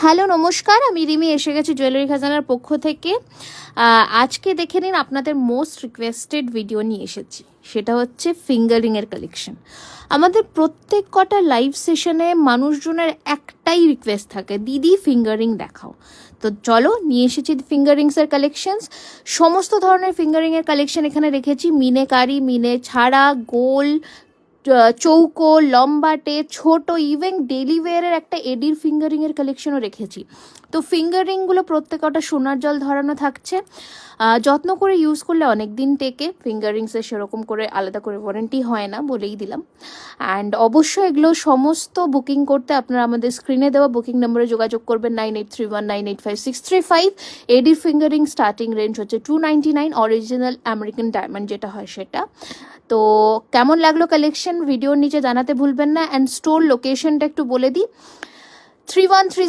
Hello নমস্কার, আমি রিমি এসে গেছি জুয়েলারি খাজানার পক্ষ থেকে। আজকে দেখে নিন আপনাদের মোস্ট রিকোয়েস্টেড ভিডিও নিয়ে এসেছি, সেটা হচ্ছে ফিঙ্গারিংয়ের কালেকশন। আমাদের প্রত্যেক কটা লাইভ সেশনে মানুষজনের একটাই রিকোয়েস্ট থাকে, দিদি ফিঙ্গারিং দেখাও। তো চলো নিয়ে এসেছি ফিঙ্গারিংসের কালেকশনস। সমস্ত ধরনের ফিঙ্গারিংয়ের কালেকশন এখানে রেখেছি, মিনে কারি, মিনে ছাড়া, গোল, চৌকো, লম্বাটে, ছোট, ইভেন ডেলি ওয়্যারের একটা এডির ফিঙ্গারিংয়ের কালেকশনও রেখেছি। তো ফিঙ্গারিংগুলো প্রত্যেকটা সোনার জল ধরানো থাকছে, যত্ন করে ইউজ করলে অনেক দিন টেকে। ফিঙ্গারিংসের সেরকম করে আলাদা করে ওয়ারেন্টি হয় না, বলেই দিলাম। অ্যান্ড অবশ্যই এগুলো সমস্ত বুকিং করতে আপনারা আমাদের স্ক্রিনে দেওয়া বুকিং নম্বরে যোগাযোগ করবেন 9831985635। এডির ফিঙ্গারিং স্টার্টিং রেঞ্জ হচ্ছে 299, অরিজিনাল আমেরিকান ডায়মন্ড যেটা হয় সেটা। তো কেমন লাগলো কালেকশন ভিডিওর নিচে জানাতে ভুলবেন না। অ্যান্ড স্টোর লোকেশনটা একটু বলে দিই, 3130